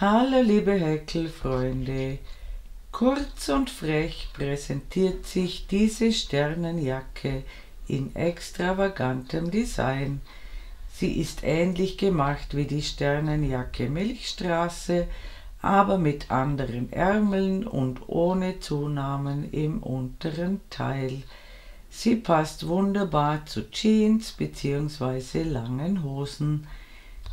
Hallo liebe Häkelfreunde, kurz und frech präsentiert sich diese Sternenjacke in extravagantem Design. Sie ist ähnlich gemacht wie die Sternenjacke Milchstraße, aber mit anderen Ärmeln und ohne Zunahmen im unteren Teil. Sie passt wunderbar zu Jeans bzw. langen Hosen.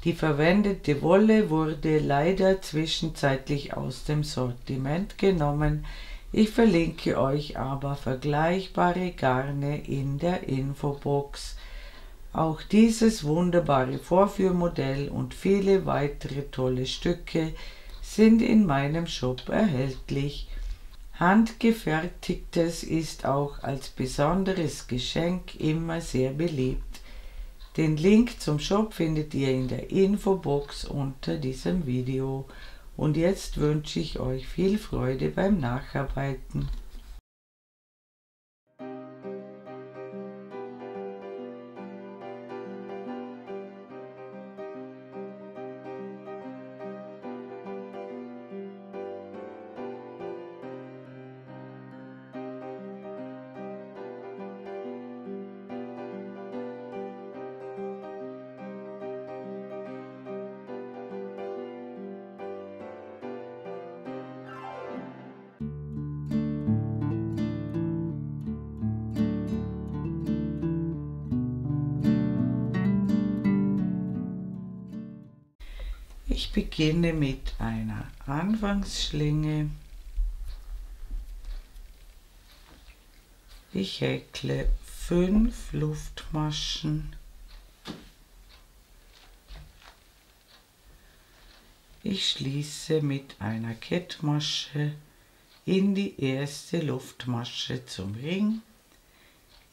Die verwendete Wolle wurde leider zwischenzeitlich aus dem Sortiment genommen. Ich verlinke euch aber vergleichbare Garne in der Infobox. Auch dieses wunderbare Vorführmodell und viele weitere tolle Stücke sind in meinem Shop erhältlich. Handgefertigtes ist auch als besonderes Geschenk immer sehr beliebt. Den Link zum Shop findet ihr in der Infobox unter diesem Video. Und jetzt wünsche ich euch viel Freude beim Nacharbeiten. Ich beginne mit einer Anfangsschlinge. Ich häkle 5 Luftmaschen. Ich schließe mit einer Kettmasche in die erste Luftmasche zum Ring.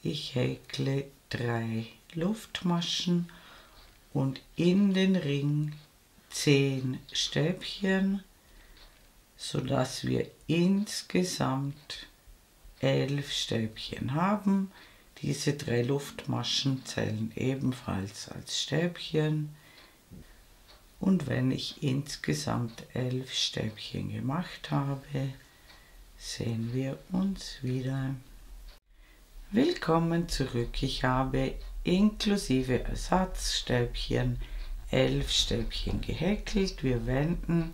Ich häkle 3 Luftmaschen und in den Ring 10 Stäbchen, sodass wir insgesamt 11 Stäbchen haben. Diese 3 Luftmaschen zählen ebenfalls als Stäbchen. Und wenn ich insgesamt 11 Stäbchen gemacht habe, sehen wir uns wieder. Willkommen zurück. Ich habe inklusive Ersatzstäbchen 11 Stäbchen gehäkelt. Wir wenden.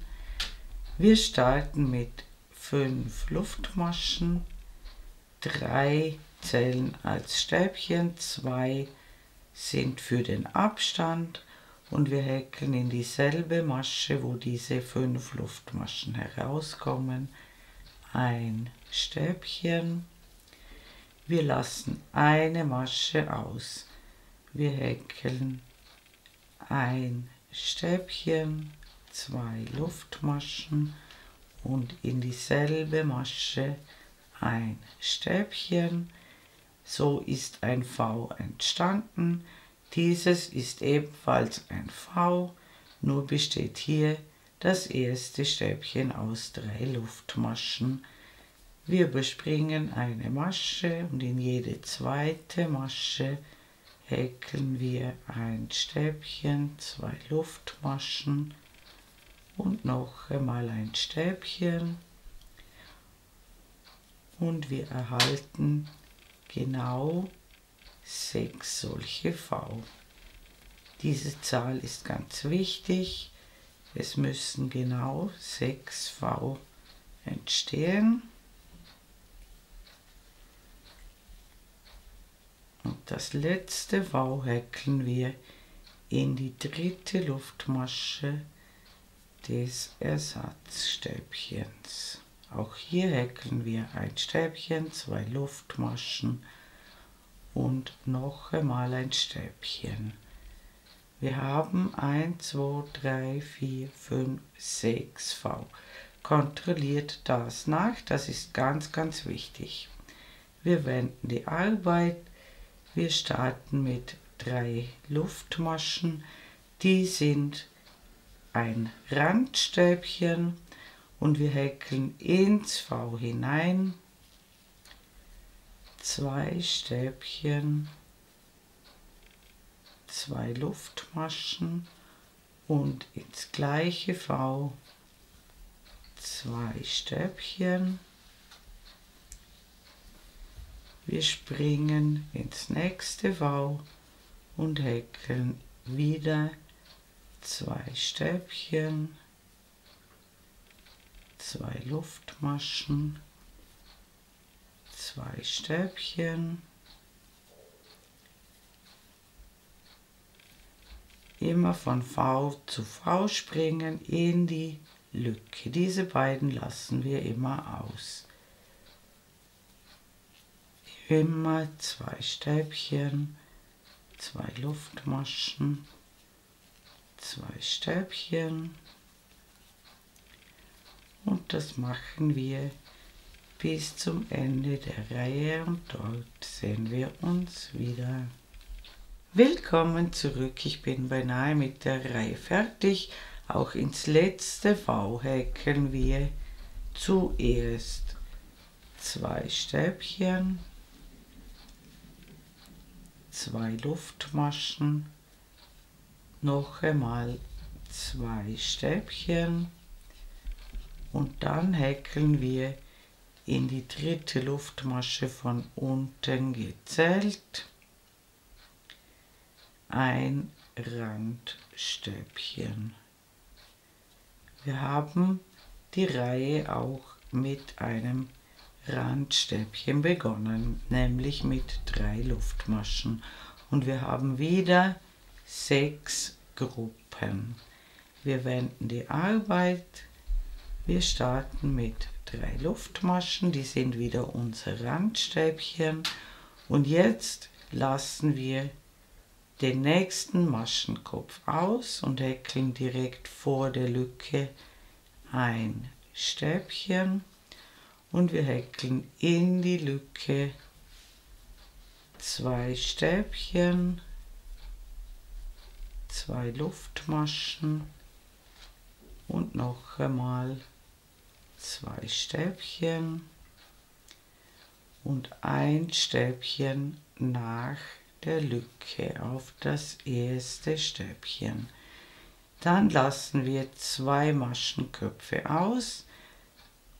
Wir starten mit 5 Luftmaschen. 3 zählen als Stäbchen, 2 sind für den Abstand und wir häkeln in dieselbe Masche, wo diese 5 Luftmaschen herauskommen, ein Stäbchen. Wir lassen eine Masche aus. Wir häkeln ein Stäbchen, 2 Luftmaschen und in dieselbe Masche ein Stäbchen. So ist ein V entstanden. Dieses ist ebenfalls ein V, nur besteht hier das erste Stäbchen aus 3 Luftmaschen. Wir überspringen eine Masche und in jede zweite Masche häkeln wir ein Stäbchen, 2 Luftmaschen und noch einmal ein Stäbchen. Und wir erhalten genau 6 solche V. Diese Zahl ist ganz wichtig. Es müssen genau 6 V entstehen. Und das letzte V häkeln wir in die dritte Luftmasche des Ersatzstäbchens. Auch hier häkeln wir ein Stäbchen, 2 Luftmaschen und noch einmal ein Stäbchen. Wir haben 1, 2, 3, 4, 5, 6 V. Kontrolliert das nach, das ist ganz, ganz wichtig. Wir wenden die Arbeit. Wir starten mit 3 Luftmaschen. Die sind ein Randstäbchen. Und wir häkeln ins V hinein 2 Stäbchen, 2 Luftmaschen und ins gleiche V 2 Stäbchen. Wir springen ins nächste V und häkeln wieder 2 Stäbchen, 2 Luftmaschen, 2 Stäbchen, immer von V zu V springen in die Lücke. Diese beiden lassen wir immer aus. Immer 2 Stäbchen, 2 Luftmaschen, 2 Stäbchen und das machen wir bis zum Ende der Reihe und dort sehen wir uns wieder. Willkommen zurück, ich bin beinahe mit der Reihe fertig. Auch ins letzte V häkeln wir zuerst 2 Stäbchen, 2 Luftmaschen, noch einmal 2 Stäbchen und dann häkeln wir in die dritte Luftmasche von unten gezählt ein Randstäbchen. Wir haben die Reihe auch mit einem Randstäbchen begonnen, nämlich mit 3 Luftmaschen und wir haben wieder 6 Gruppen. Wir wenden die Arbeit, wir starten mit 3 Luftmaschen, die sind wieder unser Randstäbchen und jetzt lassen wir den nächsten Maschenkopf aus und häkeln direkt vor der Lücke ein Stäbchen. Und wir häkeln in die Lücke 2 Stäbchen, 2 Luftmaschen und noch einmal 2 Stäbchen und ein Stäbchen nach der Lücke auf das erste Stäbchen. Dann lassen wir 2 Maschenköpfe aus.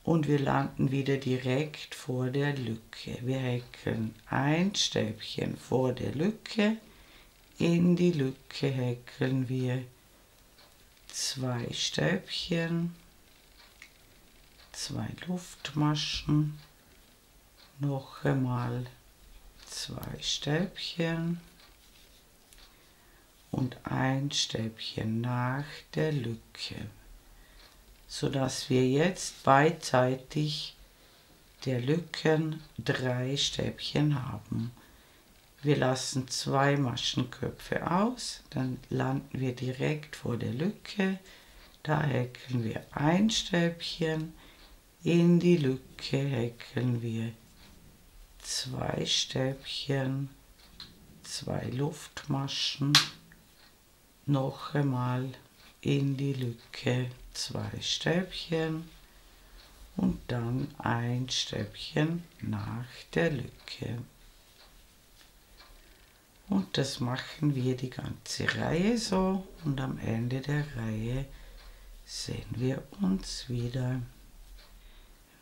Und wir landen wieder direkt vor der Lücke. Wir häkeln ein Stäbchen vor der Lücke. In die Lücke häkeln wir 2 Stäbchen, 2 Luftmaschen, noch einmal 2 Stäbchen und ein Stäbchen nach der Lücke, sodass wir jetzt beidseitig der Lücken 3 Stäbchen haben. Wir lassen 2 Maschenköpfe aus, dann landen wir direkt vor der Lücke. Da häkeln wir ein Stäbchen, in die Lücke häkeln wir 2 Stäbchen, 2 Luftmaschen, noch einmal in die Lücke 2 Stäbchen und dann ein Stäbchen nach der Lücke. Und das machen wir die ganze Reihe so und am Ende der Reihe sehen wir uns wieder.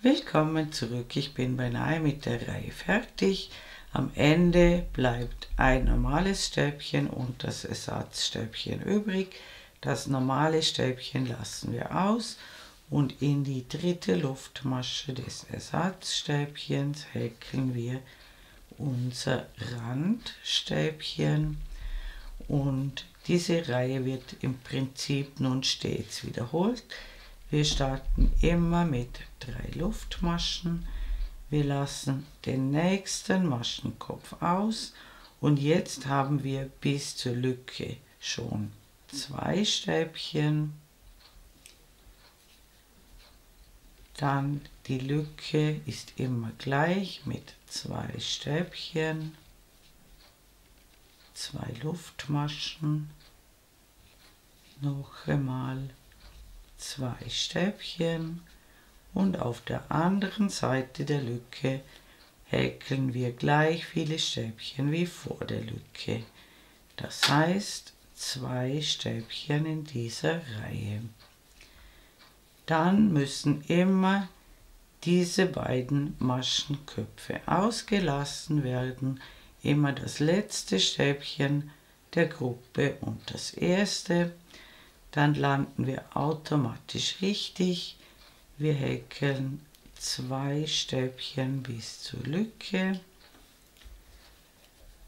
Willkommen zurück, ich bin beinahe mit der Reihe fertig. Am Ende bleibt ein normales Stäbchen und das Ersatzstäbchen übrig. Das normale Stäbchen lassen wir aus und in die dritte Luftmasche des Ersatzstäbchens häkeln wir unser Randstäbchen und diese Reihe wird im Prinzip nun stets wiederholt. Wir starten immer mit 3 Luftmaschen, wir lassen den nächsten Maschenkopf aus und jetzt haben wir bis zur Lücke schon 2 Stäbchen, dann die Lücke ist immer gleich mit 2 Stäbchen, 2 Luftmaschen, noch einmal 2 Stäbchen und auf der anderen Seite der Lücke häkeln wir gleich viele Stäbchen wie vor der Lücke. Das heißt 2 Stäbchen in dieser Reihe. Dann müssen immer diese beiden Maschenköpfe ausgelassen werden, immer das letzte Stäbchen der Gruppe und das erste. Dann landen wir automatisch richtig. Wir häkeln 2 Stäbchen bis zur Lücke,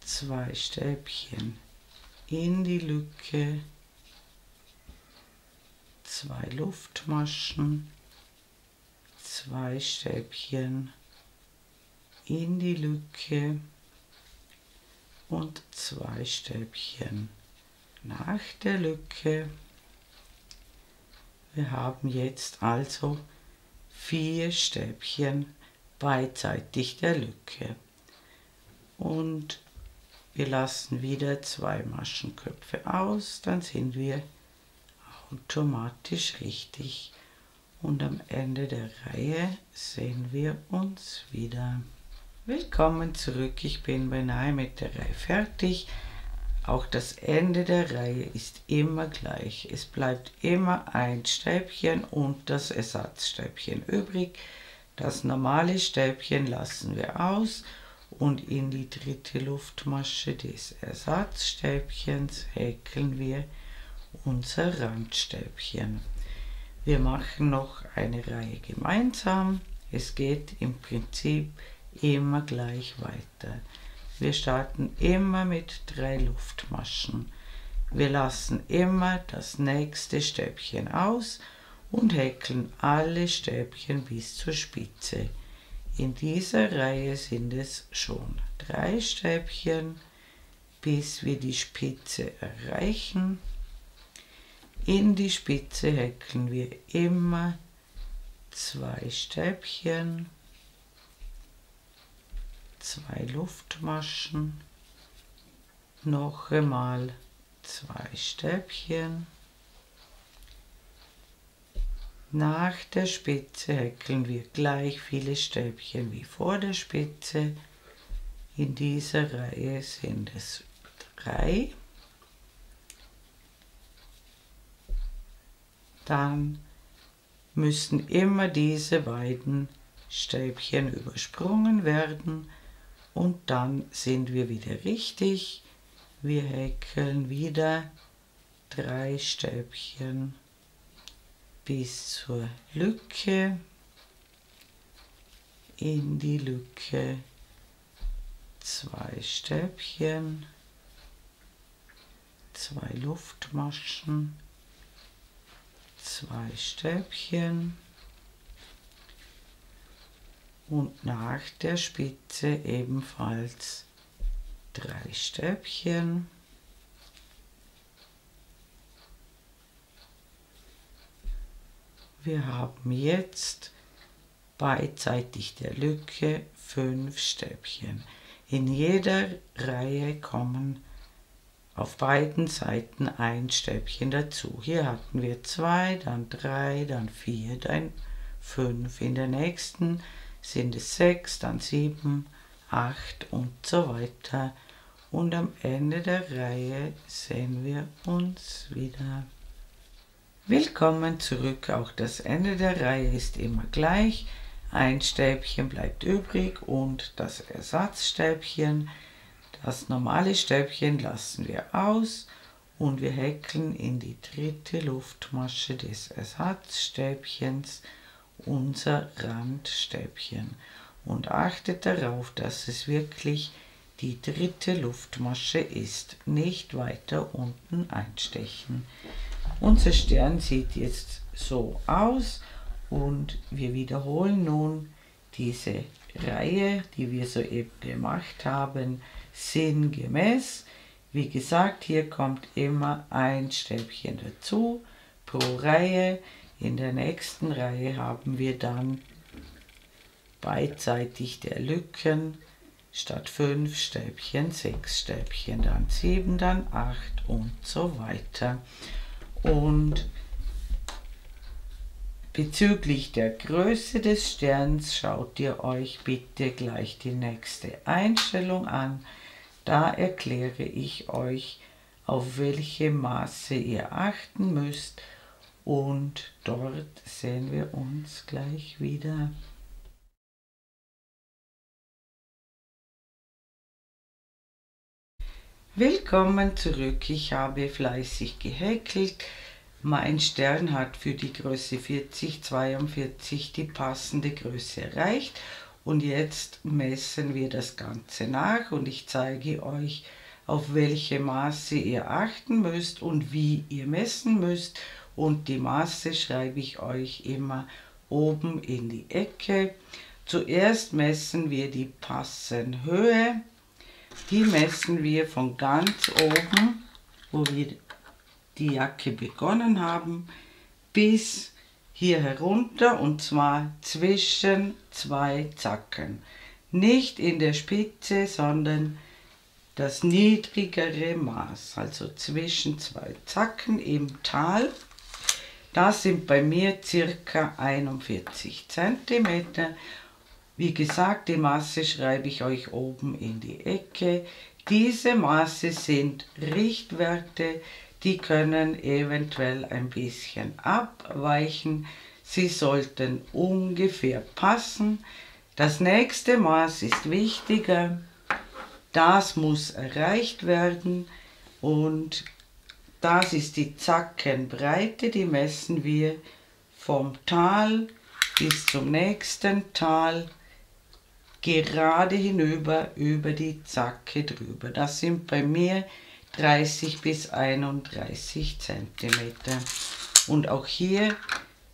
2 Stäbchen in die Lücke, 2 Luftmaschen, 2 Stäbchen in die Lücke und 2 Stäbchen nach der Lücke. Wir haben jetzt also 4 Stäbchen beidseitig der Lücke und wir lassen wieder 2 Maschenköpfe aus, dann sind wir automatisch richtig und am Ende der Reihe sehen wir uns wieder. Willkommen zurück, ich bin beinahe mit der Reihe fertig. Auch das Ende der Reihe ist immer gleich. Es bleibt immer ein Stäbchen und das Ersatzstäbchen übrig. Das normale Stäbchen lassen wir aus und in die dritte Luftmasche des Ersatzstäbchens häkeln wir unser Randstäbchen. Wir machen noch eine Reihe gemeinsam. Es geht im Prinzip immer gleich weiter. Wir starten immer mit 3 Luftmaschen. Wir lassen immer das nächste Stäbchen aus und häkeln alle Stäbchen bis zur Spitze. In dieser Reihe sind es schon 3 Stäbchen, bis wir die Spitze erreichen. In die Spitze häkeln wir immer 2 Stäbchen, 2 Luftmaschen, noch einmal 2 Stäbchen. Nach der Spitze häkeln wir gleich viele Stäbchen wie vor der Spitze. In dieser Reihe sind es 3. Dann müssen immer diese beiden Stäbchen übersprungen werden und dann sind wir wieder richtig. Wir häkeln wieder 3 Stäbchen bis zur Lücke, in die Lücke 2 Stäbchen, 2 Luftmaschen, 2 Stäbchen und nach der Spitze ebenfalls 3 Stäbchen. Wir haben jetzt beidseitig der Lücke 5 Stäbchen. In jeder Reihe kommen auf beiden Seiten ein Stäbchen dazu. Hier hatten wir 2, dann 3, dann 4, dann 5. In der nächsten sind es 6, dann 7, 8 und so weiter. Und am Ende der Reihe sehen wir uns wieder. Willkommen zurück, auch das Ende der Reihe ist immer gleich. Ein Stäbchen bleibt übrig und das Ersatzstäbchen. Das normale Stäbchen lassen wir aus und wir häkeln in die dritte Luftmasche des Ersatzstäbchens unser Randstäbchen. Und achtet darauf, dass es wirklich die dritte Luftmasche ist, nicht weiter unten einstechen. Unser Stern sieht jetzt so aus und wir wiederholen nun diese Reihe, die wir soeben gemacht haben, sinngemäß. Wie gesagt, hier kommt immer ein Stäbchen dazu pro Reihe. In der nächsten Reihe haben wir dann beidseitig der Lücken statt 5 Stäbchen 6 Stäbchen, dann 7, dann 8 und so weiter. Und bezüglich der Größe des Sterns schaut ihr euch bitte gleich die nächste Einstellung an. Da erkläre ich euch, auf welche Maße ihr achten müsst und dort sehen wir uns gleich wieder. Willkommen zurück, ich habe fleißig gehäkelt. Mein Stern hat für die Größe 40-42 die passende Größe erreicht und jetzt messen wir das Ganze nach und ich zeige euch, auf welche Maße ihr achten müsst und wie ihr messen müsst, und die Maße schreibe ich euch immer oben in die Ecke. Zuerst messen wir die Passenhöhe. Die messen wir von ganz oben, wo wir die Jacke begonnen haben, bis hier herunter, und zwar zwischen zwei Zacken. Nicht in der Spitze, sondern das niedrigere Maß, also zwischen zwei Zacken im Tal. Das sind bei mir ca. 41 cm. Wie gesagt, die Maße schreibe ich euch oben in die Ecke. Diese Maße sind Richtwerte, die können eventuell ein bisschen abweichen. Sie sollten ungefähr passen. Das nächste Maß ist wichtiger. Das muss erreicht werden und das ist die Zackenbreite. Die messen wir vom Tal bis zum nächsten Tal, gerade hinüber, über die Zacke drüber. Das sind bei mir 30 bis 31 cm. Und auch hier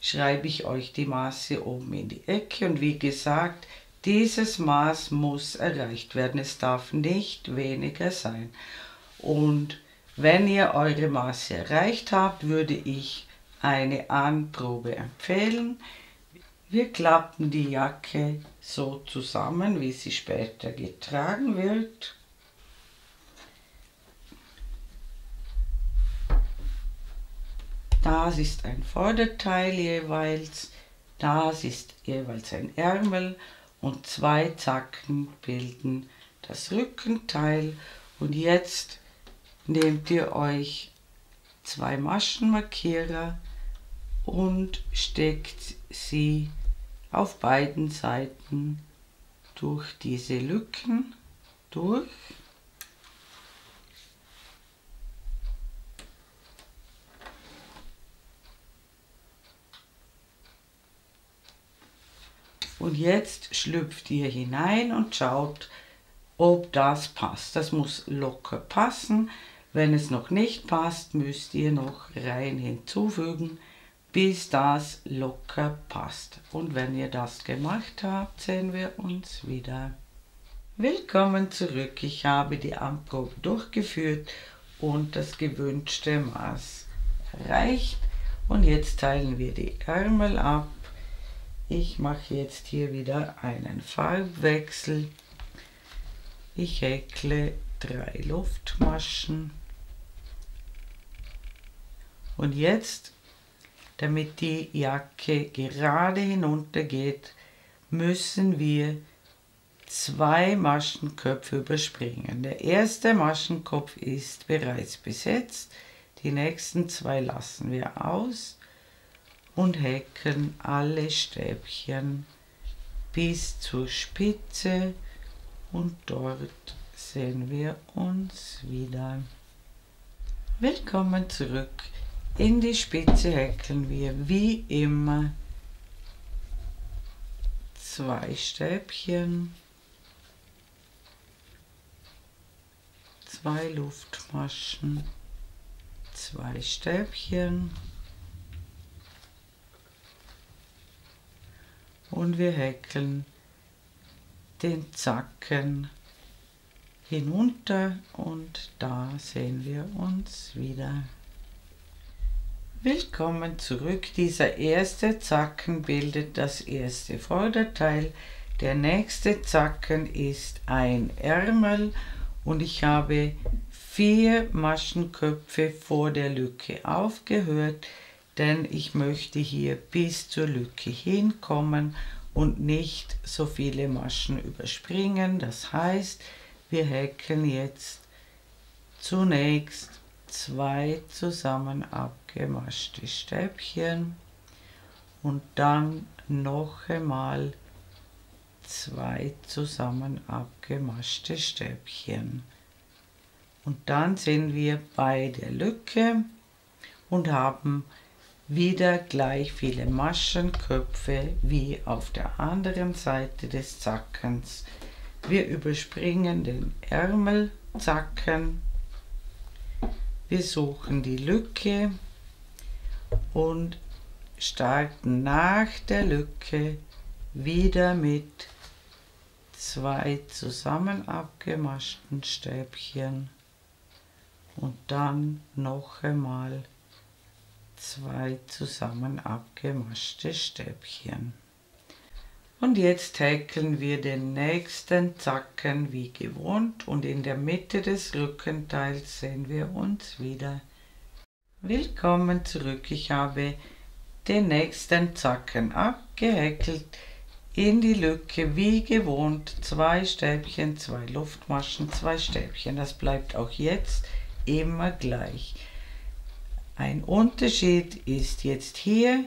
schreibe ich euch die Maße oben in die Ecke. Und wie gesagt, dieses Maß muss erreicht werden. Es darf nicht weniger sein. Und wenn ihr eure Maße erreicht habt, würde ich eine Anprobe empfehlen. Wir klappen die Jacke so zusammen, wie sie später getragen wird. Das ist ein Vorderteil jeweils, das ist jeweils ein Ärmel und zwei Zacken bilden das Rückenteil. Und jetzt nehmt ihr euch zwei Maschenmarkierer und steckt sie auf beiden Seiten durch diese Lücken durch. Und jetzt schlüpft ihr hinein und schaut, ob das passt. Das muss locker passen. Wenn es noch nicht passt, müsst ihr noch Reihen hinzufügen, bis das locker passt. Und wenn ihr das gemacht habt, sehen wir uns wieder. Willkommen zurück. Ich habe die Anprobe durchgeführt und das gewünschte Maß erreicht. Und jetzt teilen wir die Ärmel ab. Ich mache jetzt hier wieder einen Farbwechsel. Ich häkle 3 Luftmaschen. Und jetzt, damit die Jacke gerade hinunter geht, müssen wir 2 Maschenköpfe überspringen. Der erste Maschenkopf ist bereits besetzt, die nächsten 2 lassen wir aus und häkeln alle Stäbchen bis zur Spitze und dort sehen wir uns wieder. Willkommen zurück. In die Spitze häkeln wir wie immer 2 Stäbchen, 2 Luftmaschen, 2 Stäbchen und wir häkeln den Zacken hinunter und da sehen wir uns wieder. Willkommen zurück. Dieser erste Zacken bildet das erste Vorderteil. Der nächste Zacken ist ein Ärmel und ich habe 4 Maschenköpfe vor der Lücke aufgehört, denn ich möchte hier bis zur Lücke hinkommen und nicht so viele Maschen überspringen. Das heißt, wir häkeln jetzt zunächst 2 zusammen abgemaschte Stäbchen und dann noch einmal 2 zusammen abgemaschte Stäbchen. Und dann sind wir bei der Lücke und haben wieder gleich viele Maschenköpfe wie auf der anderen Seite des Zackens. Wir überspringen den Ärmelzacken, wir suchen die Lücke und starten nach der Lücke wieder mit 2 zusammen abgemaschten Stäbchen und dann noch einmal 2 zusammen abgemaschte Stäbchen. Und jetzt häkeln wir den nächsten Zacken wie gewohnt und in der Mitte des Rückenteils sehen wir uns wieder. Willkommen zurück, ich habe den nächsten Zacken abgehäkelt, in die Lücke wie gewohnt 2 Stäbchen, 2 Luftmaschen, 2 Stäbchen, das bleibt auch jetzt immer gleich. Ein Unterschied ist jetzt hier,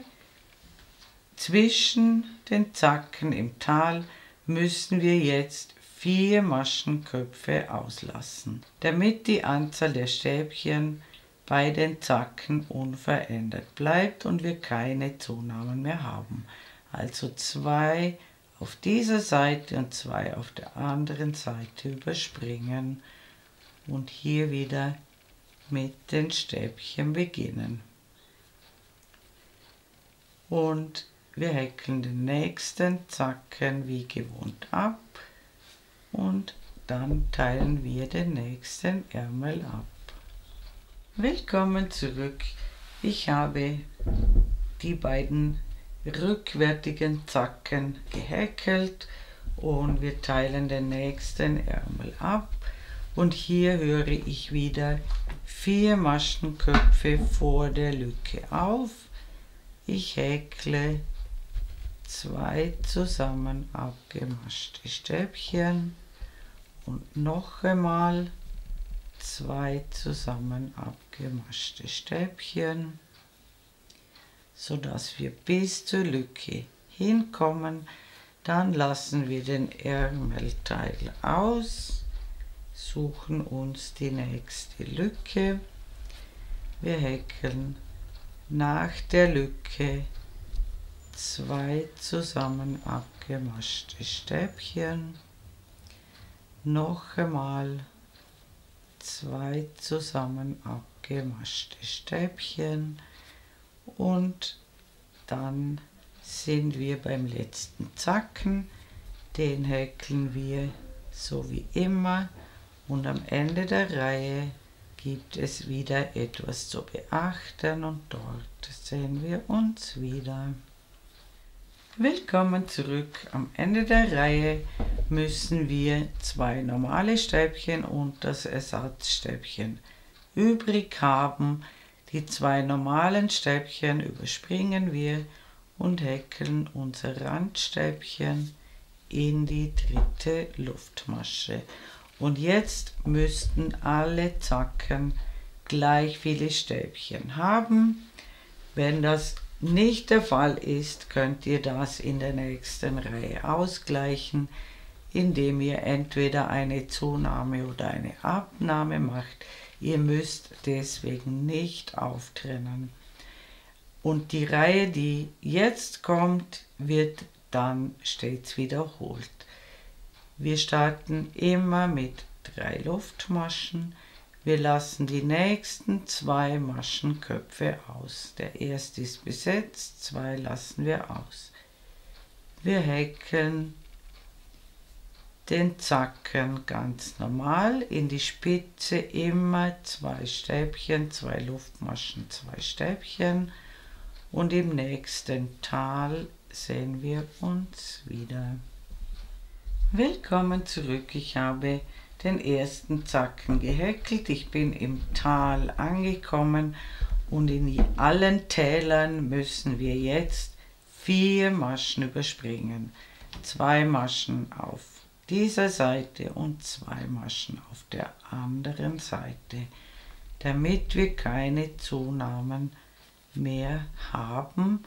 zwischen den Zacken im Tal müssen wir jetzt 4 Maschenköpfe auslassen, damit die Anzahl der Stäbchen bei den Zacken unverändert bleibt und wir keine Zunahmen mehr haben. Also 2 auf dieser Seite und 2 auf der anderen Seite überspringen und hier wieder mit den Stäbchen beginnen. Und wir häkeln den nächsten Zacken wie gewohnt ab und dann teilen wir den nächsten Ärmel ab. Willkommen zurück. Ich habe die beiden rückwärtigen Zacken gehäkelt und wir teilen den nächsten Ärmel ab und hier höre ich wieder 4 Maschenköpfe vor der Lücke auf. Ich häkle 2 zusammen abgemaschte Stäbchen und noch einmal 2 zusammen abgemaschte Stäbchen, so dass wir bis zur Lücke hinkommen. Dann lassen wir den Ärmelteil aus, suchen uns die nächste Lücke. Wir häkeln nach der Lücke 2 zusammen abgemaschte Stäbchen, noch einmal 2 zusammen abgemaschte Stäbchen und dann sind wir beim letzten Zacken, den häkeln wir so wie immer und am Ende der Reihe gibt es wieder etwas zu beachten und dort sehen wir uns wieder. Willkommen zurück. Am Ende der Reihe müssen wir 2 normale Stäbchen und das Ersatzstäbchen übrig haben. Die 2 normalen Stäbchen überspringen wir und häkeln unser Randstäbchen in die 3. Luftmasche. Und jetzt müssten alle Zacken gleich viele Stäbchen haben. Wenn das nicht der Fall ist, könnt ihr das in der nächsten Reihe ausgleichen, indem ihr entweder eine Zunahme oder eine Abnahme macht. Ihr müsst deswegen nicht auftrennen. Und die Reihe, die jetzt kommt, wird dann stets wiederholt. Wir starten immer mit 3 Luftmaschen. Wir lassen die nächsten 2 Maschenköpfe aus. Der erste ist besetzt, 2 lassen wir aus. Wir häkeln den Zacken ganz normal, in die Spitze immer 2 Stäbchen, 2 Luftmaschen, 2 Stäbchen und im nächsten Tal sehen wir uns wieder. Willkommen zurück, ich habe den ersten Zacken gehäkelt, ich bin im Tal angekommen und in allen Tälern müssen wir jetzt 4 Maschen überspringen. 2 Maschen auf dieser Seite und 2 Maschen auf der anderen Seite. damit wir keine Zunahmen mehr haben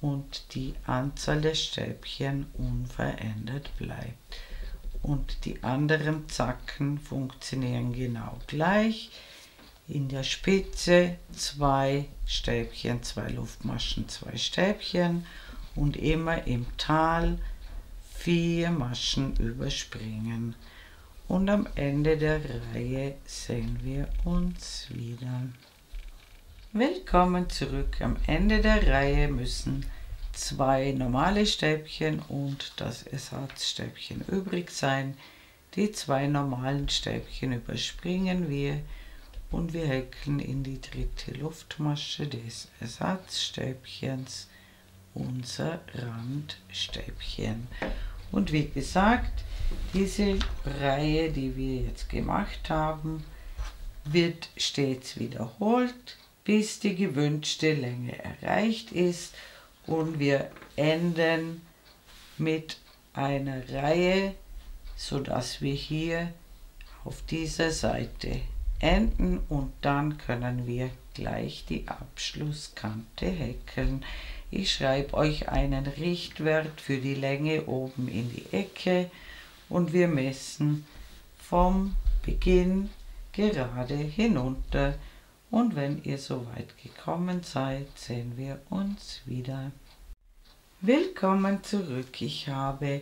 und die Anzahl der Stäbchen unverändert bleibt. Und die anderen Zacken funktionieren genau gleich. In der Spitze 2 Stäbchen, 2 Luftmaschen, 2 Stäbchen und immer im Tal 4 Maschen überspringen. Und am Ende der Reihe sehen wir uns wieder. Willkommen zurück. Am Ende der Reihe müssen 2 normale Stäbchen und das Ersatzstäbchen übrig sein. Die 2 normalen Stäbchen überspringen wir und wir häkeln in die dritte Luftmasche des Ersatzstäbchens unser Randstäbchen. Und wie gesagt, diese Reihe, die wir jetzt gemacht haben, wird stets wiederholt, bis die gewünschte Länge erreicht ist und wir enden mit einer Reihe, sodass wir hier auf dieser Seite enden und dann können wir gleich die Abschlusskante häkeln. Ich schreibe euch einen Richtwert für die Länge oben in die Ecke und wir messen vom Beginn gerade hinunter. Und wenn ihr so weit gekommen seid, sehen wir uns wieder. Willkommen zurück. Ich habe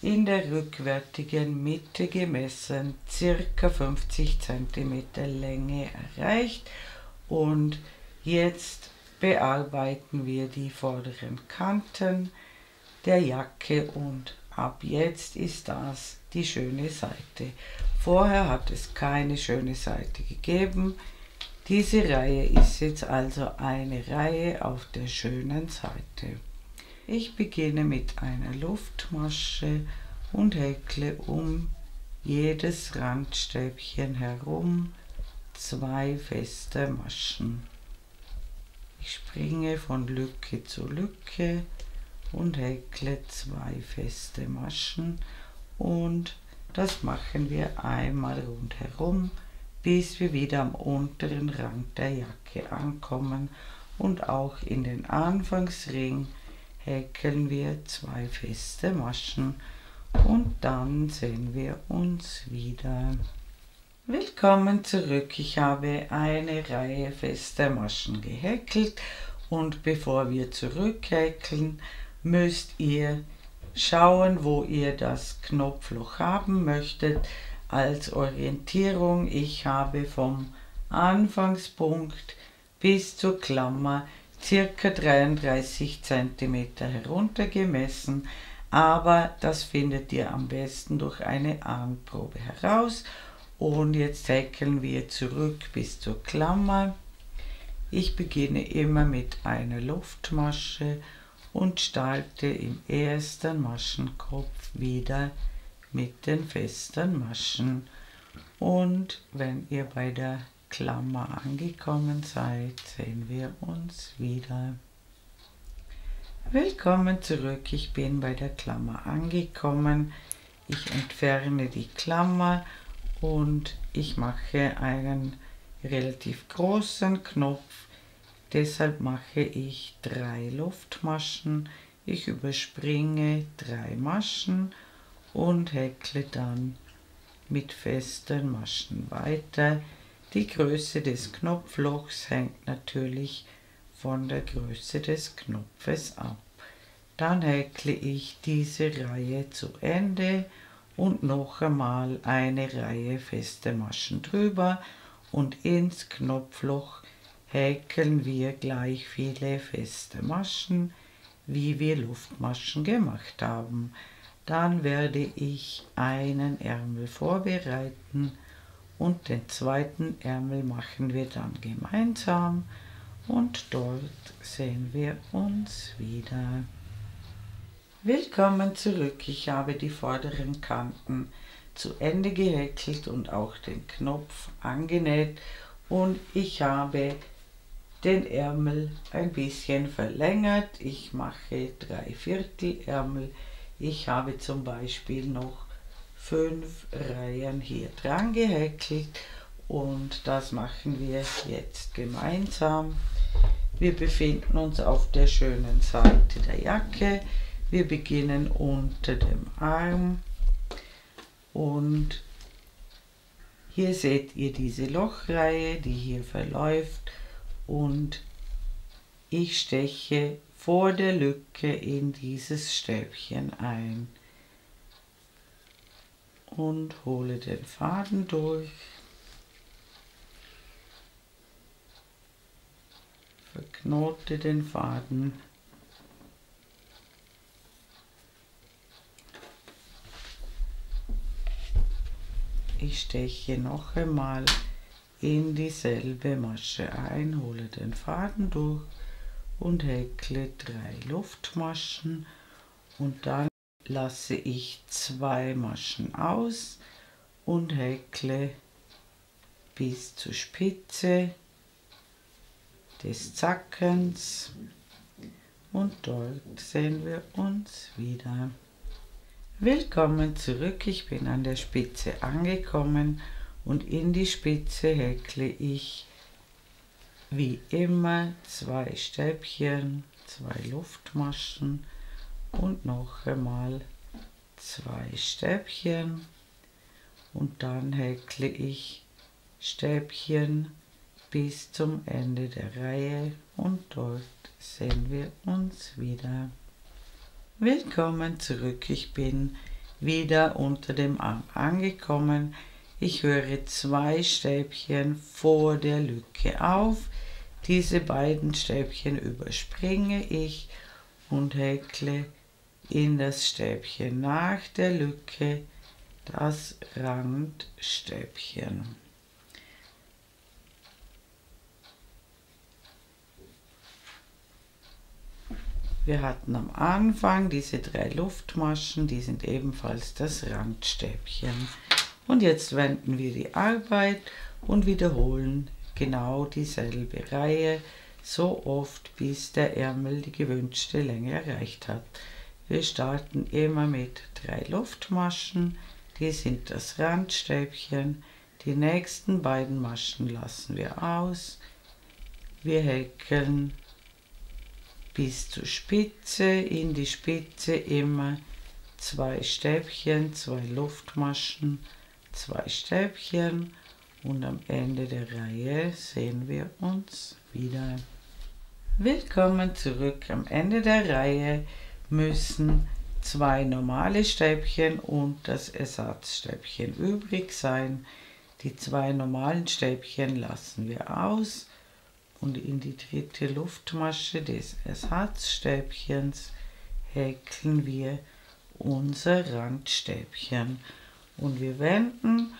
in der rückwärtigen Mitte gemessen ca. 50 cm Länge erreicht und jetzt bearbeiten wir die vorderen Kanten der Jacke und ab jetzt ist das die schöne Seite. Vorher hat es keine schöne Seite gegeben. Diese Reihe ist jetzt also eine Reihe auf der schönen Seite. Ich beginne mit einer Luftmasche und häkle um jedes Randstäbchen herum 2 feste Maschen. Ich springe von Lücke zu Lücke und häkle 2 feste Maschen und das machen wir einmal rundherum, bis wir wieder am unteren Rand der Jacke ankommen und auch in den Anfangsring häkeln wir 2 feste Maschen und dann sehen wir uns wieder. Willkommen zurück. Ich habe eine Reihe fester Maschen gehäkelt und bevor wir zurückhäkeln, müsst ihr schauen, wo ihr das Knopfloch haben möchtet. Als Orientierung, ich habe vom Anfangspunkt bis zur Klammer ca. 33 cm heruntergemessen, aber das findet ihr am besten durch eine Anprobe heraus. Und jetzt häkeln wir zurück bis zur Klammer. Ich beginne immer mit einer Luftmasche und starte im ersten Maschenkopf wieder mit den festen Maschen. Und wenn ihr bei der Klammer angekommen seid, sehen wir uns wieder. Willkommen zurück. Ich bin bei der Klammer angekommen. Ich entferne die Klammer und ich mache einen relativ großen Knopf. Deshalb mache ich 3 Luftmaschen. Ich überspringe 3 Maschen und häkle dann mit festen Maschen weiter. Die Größe des Knopflochs hängt natürlich von der Größe des Knopfes ab. Dann häkle ich diese Reihe zu Ende und noch einmal eine Reihe feste Maschen drüber und ins Knopfloch häkeln wir gleich viele feste Maschen, wie wir Luftmaschen gemacht haben. Dann werde ich einen Ärmel vorbereiten und den zweiten Ärmel machen wir dann gemeinsam und dort sehen wir uns wieder. Willkommen zurück. Ich habe die vorderen Kanten zu Ende gehäkelt und auch den Knopf angenäht und ich habe den Ärmel ein bisschen verlängert. Ich mache 3/4 Ärmel. Ich habe zum Beispiel noch 5 Reihen hier dran gehäkelt und das machen wir jetzt gemeinsam. Wir befinden uns auf der schönen Seite der Jacke. Wir beginnen unter dem Arm und hier seht ihr diese Lochreihe, die hier verläuft, und ich steche vor der Lücke in dieses Stäbchen ein und hole den Faden durch, verknote den Faden ich steche noch einmal in dieselbe Masche ein, hole den Faden durch und häkle 3 Luftmaschen und dann lasse ich 2 Maschen aus und häkle bis zur Spitze des Zackens und dort sehen wir uns wieder. Willkommen zurück, ich bin an der Spitze angekommen und in die Spitze häkle ich wie immer 2 Stäbchen, 2 Luftmaschen und noch einmal 2 Stäbchen und dann häkle ich Stäbchen bis zum Ende der Reihe und dort sehen wir uns wieder. Willkommen zurück, ich bin wieder unter dem Arm angekommen. Ich höre 2 Stäbchen vor der Lücke auf. Diese beiden Stäbchen überspringe ich und häkle in das Stäbchen nach der Lücke das Randstäbchen. Wir hatten am Anfang diese 3 Luftmaschen, die sind ebenfalls das Randstäbchen. Und jetzt wenden wir die Arbeit und wiederholen genau dieselbe Reihe, so oft bis der Ärmel die gewünschte Länge erreicht hat. Wir starten immer mit 3 Luftmaschen, die sind das Randstäbchen. Die nächsten beiden Maschen lassen wir aus. Wir häkeln bis zur Spitze, in die Spitze immer 2 Stäbchen, 2 Luftmaschen, 2 Stäbchen und am Ende der Reihe sehen wir uns wieder. Willkommen zurück. Am Ende der Reihe müssen 2 normale Stäbchen und das Ersatzstäbchen übrig sein. Die 2 normalen Stäbchen lassen wir aus. Und in die 3. Luftmasche des Ersatzstäbchens häkeln wir unser Randstäbchen. Und wir wenden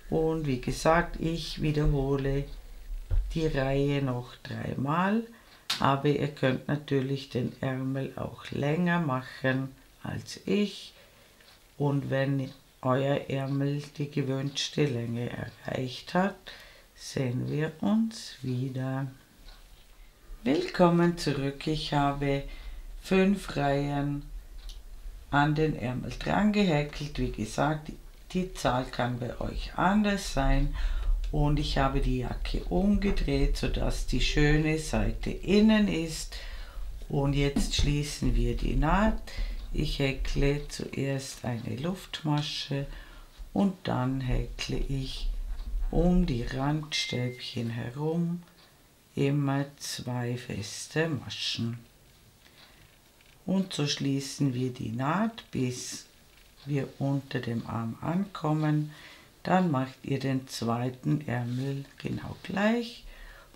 und wie gesagt, ich wiederhole die Reihe noch 3 Mal, aber ihr könnt natürlich den Ärmel auch länger machen als ich. Und wenn euer Ärmel die gewünschte Länge erreicht hat, sehen wir uns wieder. Willkommen zurück, ich habe 5 Reihen an den Ärmel dran gehäkelt. Wie gesagt, die Zahl kann bei euch anders sein und ich habe die Jacke umgedreht, sodass die schöne Seite innen ist und jetzt schließen wir die Naht. Ich häkle zuerst eine Luftmasche und dann häkle ich um die Randstäbchen herum immer 2 feste Maschen. Und so schließen wir die Naht, bis wir unter dem Arm ankommen. Dann macht ihr den zweiten Ärmel genau gleich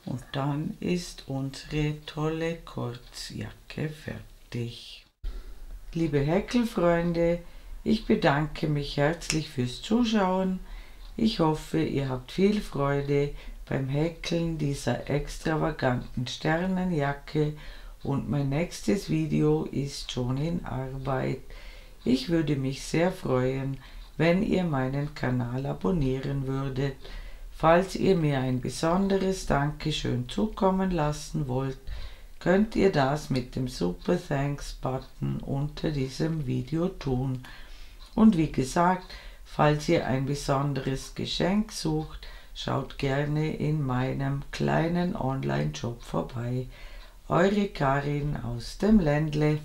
und dann ist unsere tolle Kurzjacke fertig. Liebe Häkelfreunde, ich bedanke mich herzlich fürs Zuschauen. Ich hoffe, ihr habt viel Freude beim Häkeln dieser extravaganten Sternenjacke und mein nächstes Video ist schon in Arbeit. Ich würde mich sehr freuen, wenn ihr meinen Kanal abonnieren würdet. Falls ihr mir ein besonderes Dankeschön zukommen lassen wollt, könnt ihr das mit dem Super Thanks Button unter diesem Video tun. Und wie gesagt, falls ihr ein besonderes Geschenk sucht, schaut gerne in meinem kleinen Online-Shop vorbei. Eure Karin aus dem Ländle.